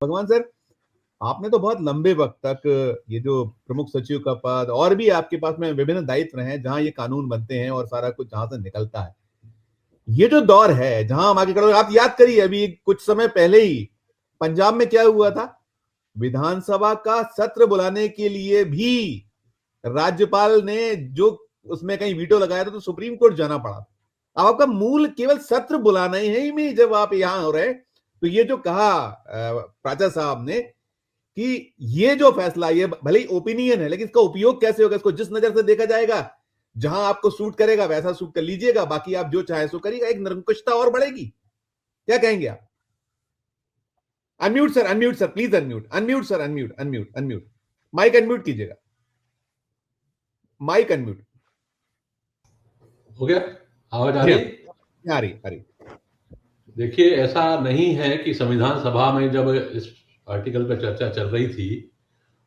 भगवान सर, आपने तो बहुत लंबे वक्त तक ये जो प्रमुख सचिव का पद और भी आपके पास में विभिन्न दायित्व रहे हैं जहां ये कानून बनते हैं और सारा कुछ जहां से निकलता है, ये जो दौर है जहां हम आगे आप याद करिए अभी कुछ समय पहले ही पंजाब में क्या हुआ था, विधानसभा का सत्र बुलाने के लिए भी राज्यपाल ने जो उसमें कहीं वीटो लगाया था तो सुप्रीम कोर्ट जाना पड़ा। अब आपका मूल केवल सत्र बुलाना ही है में जब आप यहां हो रहे, तो ये जो कहा प्राचा साहब ने कि ये जो फैसला, ये भले ही ओपिनियन है लेकिन इसका उपयोग कैसे होगा, इसको जिस नजर से देखा जाएगा, जहां आपको सूट करेगा वैसा सूट कर लीजिएगा, बाकी आप जो चाहे सो करिएगा, एक निरंकुशता और बढ़ेगी। क्या कहेंगे आप? Unmute sir please unmute sir, unmute mic unmute कीजिएगा, माइक अनम्यूट हो गया। आवाज आ रही? देखिए, ऐसा नहीं है कि संविधान सभा में जब इस आर्टिकल पर चर्चा चल रही थी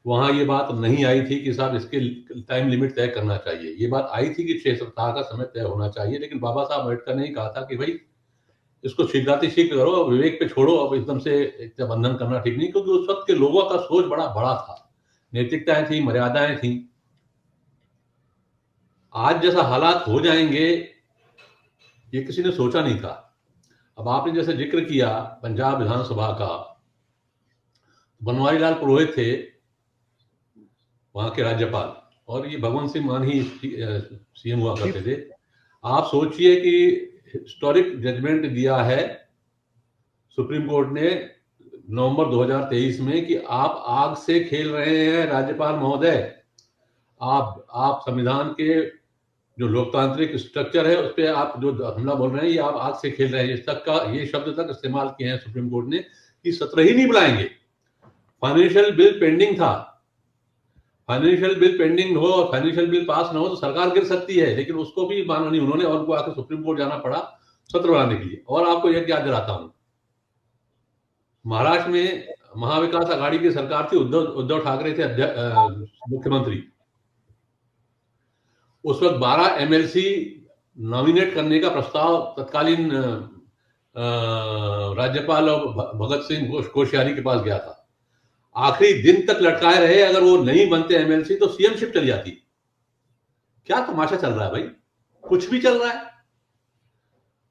वहां ये बात नहीं आई थी कि साहब इसके टाइम लिमिट तय करना चाहिए। ये बात आई थी कि 6 सप्ताह का समय तय होना चाहिए, लेकिन बाबा साहब अम्बेडकर ने कहा था कि भाई इसको शीघ्र करो, विवेक पे छोड़ो, अब एकदम से एक बंधन करना ठीक नहीं, क्योंकि उस वक्त के लोगों का सोच बड़ा बड़ा था, नैतिकताएं थी, मर्यादाएं थी। आज जैसा हालात हो जाएंगे ये किसी ने सोचा नहीं था। अब आपने जैसे जिक्र किया पंजाब विधानसभा का, बनवारी लाल पुरोहित थे वहां के राज्यपाल और ये भगवंत सिंह मान ही सीएम हुआ करते थे। आप सोचिए कि हिस्टोरिक जजमेंट दिया है सुप्रीम कोर्ट ने नवंबर 2023 में कि आप आग से खेल रहे हैं राज्यपाल महोदय, आप संविधान के जो लोकतांत्रिक स्ट्रक्चर है उस पर आप जो हमला बोल रहे हैं ये आप आग से खेल रहे हैं। इस तक का ये शब्द तक इस्तेमाल किए हैं सुप्रीम कोर्ट ने कि सत्र ही नहीं बुलाएंगे। फाइनेंशियल बिल पेंडिंग था, फाइनेंशियल बिल पेंडिंग हो और फाइनेंशियल बिल पास ना हो तो सरकार गिर सकती है, लेकिन उसको भी माना नहीं उन्होंने और उनको आकर सुप्रीम कोर्ट जाना पड़ा सत्र बुलाने के लिए। और आपको यह याद दिलाता हूं, महाराष्ट्र में महाविकास आघाड़ी की सरकार थी, उद्धव ठाकरे थे मुख्यमंत्री। उस वक्त 12 एमएलसी नॉमिनेट करने का प्रस्ताव तत्कालीन राज्यपाल भगत सिंह कोश्यारी के पास गया था। आखिरी दिन तक लटकाए रहे, अगर वो नहीं बनते एमएलसी तो सीएमशिप चली जाती। क्या तमाशा चल रहा है भाई, कुछ भी चल रहा है।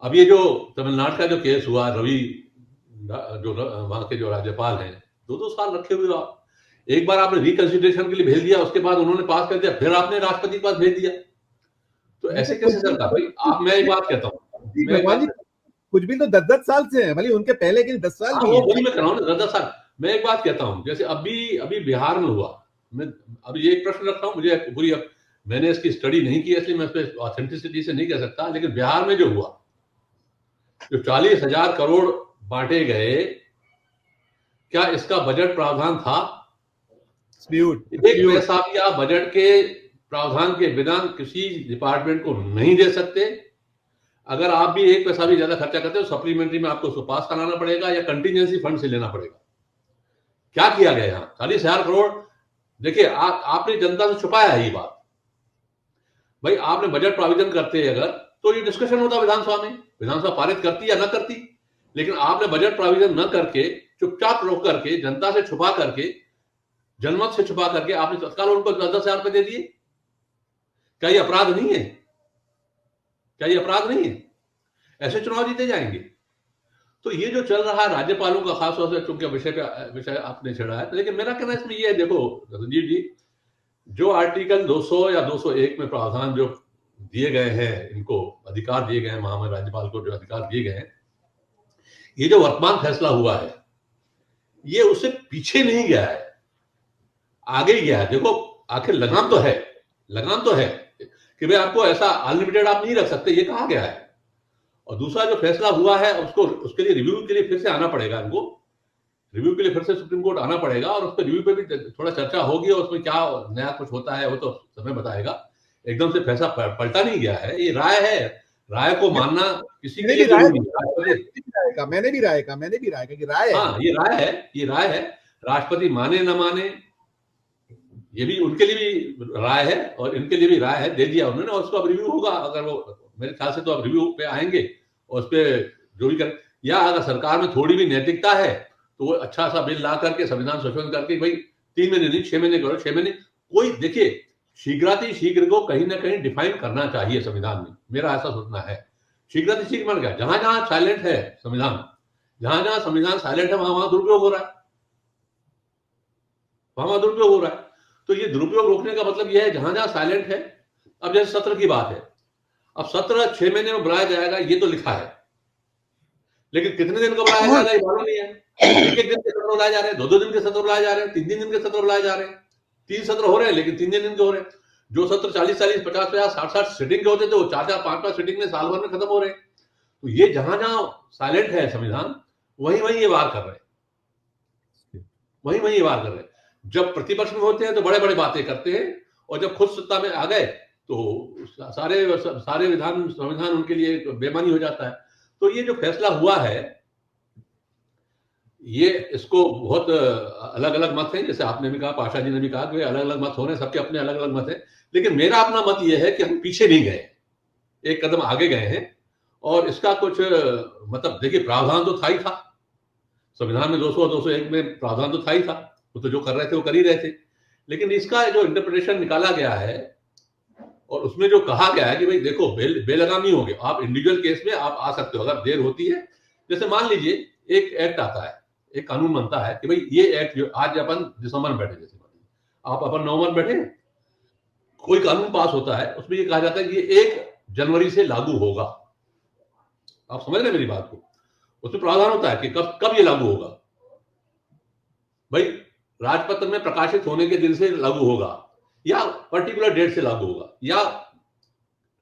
अब ये जो तमिलनाडु का जो केस हुआ, रवि जो वहां के जो राज्यपाल हैं 2-2 साल रखे हुए, आप एक बार आपने रिकंसिडरेशन के लिए भेज दिया, उसके बाद उन्होंने पास कर दिया, फिर आपने राष्ट्रपति के पास भेज दिया, तो ऐसे कैसे चलता भाई? आप, मैं एक बात कहता हूँ, कुछ भी तो 10-10 साल से है, भले उनके पहले के 10 साल भी वही मैं कह रहा हूँ ना, 10-10 साल। मैं एक बात कहता हूँ, जैसे अभी बिहार में हुआ, मैं अभी ये एक प्रश्न रख रहा हूँ, मुझे पूरी, अब मैंने इसकी स्टडी नहीं की इसलिए मैं इस पर ऑथेंटिसिटी से नहीं कह सकता, लेकिन बिहार में जो हुआ, जो 40,000 करोड़ बांटे गए, क्या इसका बजट प्रावधान था? एक पैसा भी आप बजट के प्रावधान के बिना किसी डिपार्टमेंट को नहीं दे सकते। अगर आप भी एक पैसा भी ज्यादा खर्चा करते हो, सप्लीमेंट्री में आपको उसको पास कराना पड़ेगा या कंटीजेंसी फंड से लेना पड़ेगा। क्या किया गया यहाँ? 40,000 करोड़। देखिए, आपने जनता से छुपाया है ये बात। भाई आपने बजट प्रोविजन करते अगर, तो ये डिस्कशन होता विधानसभा में, विधानसभा पारित करती या न करती, लेकिन आपने बजट प्रोविजन न करके चुपचाप रोक करके जनता से छुपा करके, जनमत से छुपा करके आपने तत्काल उनको 10,000 रुपए दे दिए। क्या ये अपराध नहीं है? क्या ये अपराध नहीं है? ऐसे चुनाव जीते जाएंगे? तो ये जो चल रहा है राज्यपालों का, खासतौर से चूंकि विषय आपने छेड़ा है, लेकिन मेरा कहना इसमें ये है, देखो रंजीत जी, जो आर्टिकल 200 या 201 में प्रावधान जो दिए गए हैं, इनको अधिकार दिए गए हैं, महामहिम राज्यपाल को जो अधिकार दिए गए हैं, ये जो वर्तमान फैसला हुआ है ये उससे पीछे नहीं गया है, आगे गया है। देखो आखिर लगाम तो है कि भाई आपको ऐसा अनलिमिटेड आप नहीं रख सकते, ये कहा गया है। और दूसरा जो फैसला हुआ है उसके लिए रिव्यू के लिए फिर से आना पड़ेगा, इनको रिव्यू के लिए फिर से सुप्रीम कोर्ट आना पड़ेगा, और उस पर रिव्यू पे भी थोड़ा चर्चा होगी और उसमें क्या नया कुछ होता है वो तो समय बताएगा। एकदम से फैसला पलटा नहीं गया है, ये राय है, राय को मानना किसी के लिए जरूरी है। मैंने भी राय कहा कि राय है। हाँ, ये राय है, राष्ट्रपति माने न माने ये भी उनके लिए भी राय है और इनके लिए भी राय है, दे दिया उन्होंने, और उसको अब रिव्यू होगा। अगर वो, मेरे ख्याल से तो अब रिव्यू पे आएंगे और उस पर जो भी कर, या अगर सरकार में थोड़ी भी नैतिकता है तो वो अच्छा सा बिल ला करके संविधान संशोधन करके भाई 3 महीने नहीं 6 महीने करो, 6 महीने कोई देखिए शीघ्रातिशीघ्र को कहीं ना कहीं डिफाइन करना चाहिए संविधान में, मेरा ऐसा सोचना है। शीघ्रातिशीघ्र मान गया, जहां जहां साइलेंट है संविधान, जहां जहां संविधान साइलेंट है वहां वहां दुरुपयोग हो रहा है, वहां दुरुपयोग हो रहा है। तो ये दुरुपयोग रोकने का मतलब यह है जहां जहां साइलेंट है। अब जैसे सत्र की बात है, अब सत्र 6 महीने में बुलाया जाएगा ये तो लिखा है, लेकिन कितने दिन का बुलाया जाएगा ये मालूम नहीं है। एक एक दिन के सत्र बुलाए जा रहे हैं, 2-2 दिन के सत्र बुलाए जा रहे हैं, 3-3 दिन के सत्र बुलाए जा रहे हैं। 3 सत्र हो रहे हैं लेकिन 3 दिन के हो रहे हैं। जो सत्र 40-40, 50-50, 60-60 सीटिंग के होते थे वो 4-4, 5-5 सीटिंग में साल भर में खत्म हो रहे हैं। तो ये जहां जहां साइलेंट है संविधान, वहीं वहीं ये वार कर रहे हैं, वहीं वहीं ये वार कर रहे हैं। जब प्रतिपक्ष में होते हैं तो बड़े बड़े बातें करते हैं, और जब खुद सत्ता में आ गए तो सारे विधान संविधान उनके लिए बेमानी हो जाता है। तो ये जो फैसला हुआ है, ये इसको बहुत अलग अलग मत हैं, जैसे आपने भी कहा, पाशा जी ने भी कहा कि अलग अलग मत हो रहे हैं, सबके अपने अलग अलग मत हैं। लेकिन मेरा अपना मत यह है कि हम पीछे नहीं गए, एक कदम आगे गए हैं। और इसका कुछ मतलब देखिए, प्रावधान तो था ही था संविधान में, 200 201 में प्रावधान तो था ही था, वो तो जो कर रहे थे वो कर ही रहे थे। लेकिन इसका जो इंटरप्रिटेशन निकाला गया है और उसमें जो कहा गया है कि भाई देखो बेलगामी हो गया, आप इंडिविजुअल केस में आप आ सकते हो अगर देर होती है। जैसे मान लीजिए एक एक्ट आता है, एक कानून बनता है कि भाई ये एक्ट जो आज अपन दिसंबर में बैठे, जैसे आप अपन नवंबर में बैठे, कोई कानून पास होता है उसमें ये कहा जाता है कि ये 1 जनवरी से लागू होगा। आप समझ रहे हैं मेरी बात को? उसमें प्रावधान होता है कि कब कब ये लागू होगा। भाई राजपत्र में प्रकाशित होने के दिन से लागू होगा, या पर्टिकुलर डेट से लागू होगा, या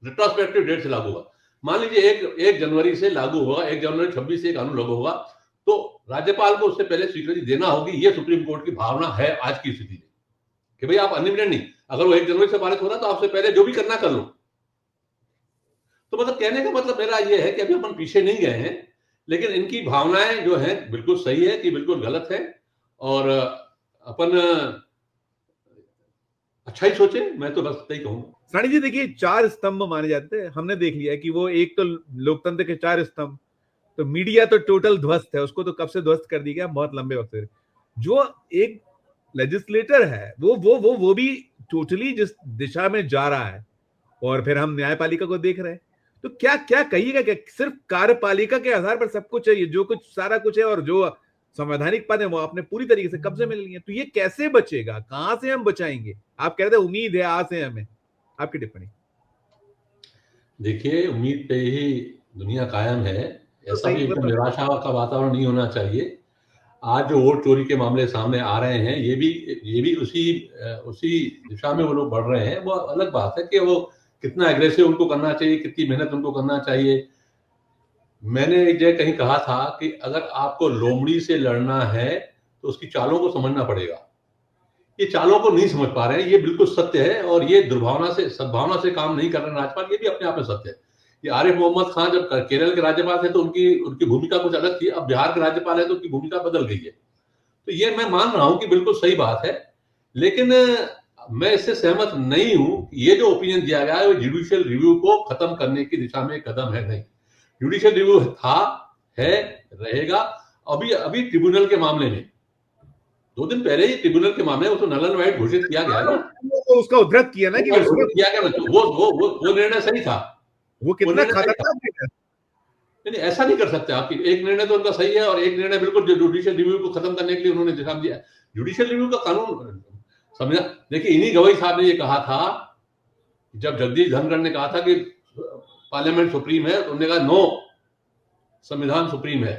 रिट्रोस्पेक्टिव डेट से लागू होगा। मान लीजिए 1 जनवरी से लागू होगा, 1 जनवरी 26 से कानून लागू होगा, तो राज्यपाल को उससे पहले स्वीकृति देना होगी। ये सुप्रीम कोर्ट की भावना है आज की स्थिति में कि भाई आप अनलिमिटेड नहीं, अगर वो 1 जनवरी से पारित हो रहा तो आपसे पहले जो भी करना कर लो। तो मतलब कहने का मतलब मेरा ये है कि अभी अपन पीछे नहीं गए हैं, लेकिन इनकी भावनाएं जो है बिल्कुल सही है कि बिल्कुल गलत है, और अपन अच्छा ही सोचे, मैं तो बस यही कहूंगा। सानी जी देखिए, 4 स्तंभ माने जाते हैं, हमने देख लिया कि वो एक तो लोकतंत्र के 4 स्तंभ, तो मीडिया तो टोटल ध्वस्त है, उसको तो कब से ध्वस्त कर दिया गया बहुत लंबे वक्त से। जो एक लेजिस्लेटर है वो भी टोटली जिस दिशा में जा रहा है, और फिर हम न्यायपालिका को देख रहे हैं। तो क्या क्या कहिएगा, क्या सिर्फ कार्यपालिका के आधार पर सब कुछ है, जो कुछ सारा कुछ है, और जो संवैधानिक पद है वो आपने पूरी तरीके से कब्जे में ले लिए, तो ये कैसे बचेगा, कहां से हम बचाएंगे? आप कह रहे थे उम्मीद है, आस है हमें, आपकी टिप्पणी। देखिए, उम्मीद पे ही दुनिया कायम है, तो ऐसा भी सही एकदम मतलब निराशा का वातावरण नहीं होना चाहिए। आज जो वोट चोरी के मामले सामने आ रहे हैं, ये भी उसी दिशा में वो लोग बढ़ रहे हैं। वो अलग बात है कि वो कितना एग्रेसिव उनको करना चाहिए, कितनी मेहनत उनको करना चाहिए। मैंने एक जगह कहीं कहा था कि अगर आपको लोमड़ी से लड़ना है तो उसकी चालों को समझना पड़ेगा। ये चालों को नहीं समझ पा रहे हैं, ये बिल्कुल सत्य है, और ये दुर्भावना से सद्भावना से काम नहीं कर रहे राज्यपाल, ये भी अपने आप में सत्य है। ये आरिफ मोहम्मद खान जब केरल के राज्यपाल थे तो उनकी भूमिका कुछ अलग थी, अब बिहार के राज्यपाल है तो उनकी भूमिका बदल गई है। तो ये मैं मान रहा हूं कि बिल्कुल सही बात है, लेकिन मैं इससे सहमत नहीं हूं कि ये जो ओपिनियन दिया गया है वो जुडिशियल रिव्यू को खत्म करने की दिशा में कदम है। नहीं, जुडिशियल रिव्यू था, है, रहेगा। अभी ट्रिब्यूनल के मामले में 2 दिन पहले ही ट्रिब्यूनल के मामले में उसको नल एंड वाइट घोषित किया गया ना, तो उसका उद्धृत किया ना कि किया गया ना, तो वो निर्णय सही था। वो कितना खतरनाक है। नहीं, ऐसा नहीं कर सकते आप कि एक निर्णय तो उनका सही है और एक निर्णय बिल्कुल जुडिशियल रिव्यू को खत्म करने के लिए उन्होंने दिशा दिया। जुडिशियल रिव्यू का कानून समझा, देखिए इन्हीं गवई साहब ने ये कहा था, जब जगदीश धनखड़ ने कहा था कि पार्लियामेंट सुप्रीम है, तो उन्होंने कहा नो, संविधान सुप्रीम है,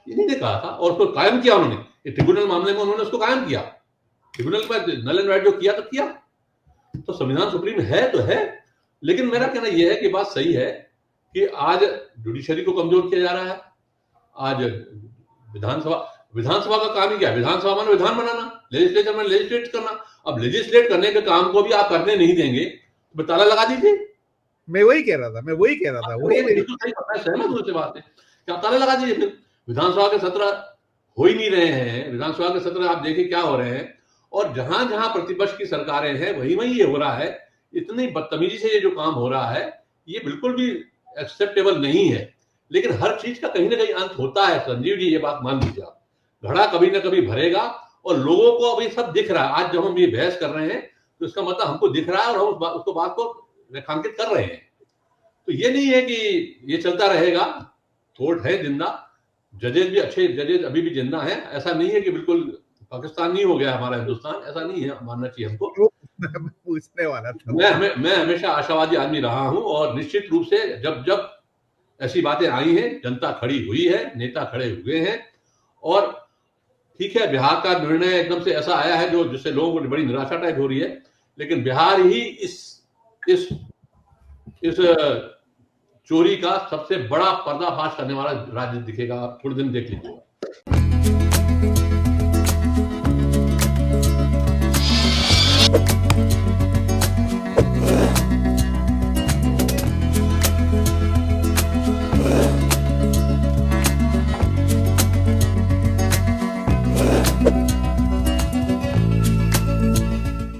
इन्हीं ने कहा था, और उसको कायम किया उन्होंने। ट्रिब्यूनल मामले में उन्होंने उसको कायम किया, ट्रिब्यूनल में नल एंड वाइट जो किया तो किया। तो संविधान सुप्रीम है तो है, लेकिन मेरा कहना यह है कि बात सही है कि आज जुडिशरी को कमजोर किया जा रहा है। आज विधानसभा का काम ही क्या है? विधानसभा में विधान बनाना, लेजिस्लेचर में लेजिस्लेट करना। अब लेजिस्लेट करने के काम को भी आप करने नहीं देंगे तो ताला लगा दीजिए। मैं वही कह रहा था वही मेरी सहमत हूं बात है कि आप ताला लगा दीजिए। फिर विधानसभा के सत्र हो ही नहीं रहे हैं, विधानसभा के सत्र आप देखिए क्या हो रहे हैं, और जहां जहां प्रतिपक्ष की सरकारें हैं वहीं वहीं ये हो रहा है। इतनी बदतमीजी से ये जो काम हो रहा है, ये बिल्कुल भी एक्सेप्टेबल नहीं है। लेकिन हर चीज का कहीं ना कहीं अंत होता है, संजीव जी, ये बात मान लीजिए आप। घड़ा कभी ना कभी भरेगा और लोगों को अभी सब दिख रहा है। आज जब हम ये बहस कर रहे हैं तो इसका मतलब हमको दिख रहा है और हम उसको बात को रेखांकित कर रहे हैं। तो ये नहीं है कि ये चलता रहेगा। कोर्ट है जिंदा, जजेज भी अच्छे जजेज अभी भी जिंदा हैं। ऐसा नहीं है कि बिल्कुल पाकिस्तान नहीं हो गया हमारा हिंदुस्तान, ऐसा नहीं है, मानना चाहिए हमको। मैं पूछने वाला था। मैं हमेशा आशावादी आदमी रहा हूं और निश्चित रूप से जब जब ऐसी बातें आई हैं, जनता खड़ी हुई है, नेता खड़े हुए हैं। और ठीक है, बिहार का निर्णय एकदम से ऐसा आया है जो जिससे लोगों को बड़ी निराशा टाइप हो रही है, लेकिन बिहार ही इस चोरी का सबसे बड़ा पर्दाफाश करने वाला राज्य दिखेगा। आप थोड़े दिन देख लीजिएगा।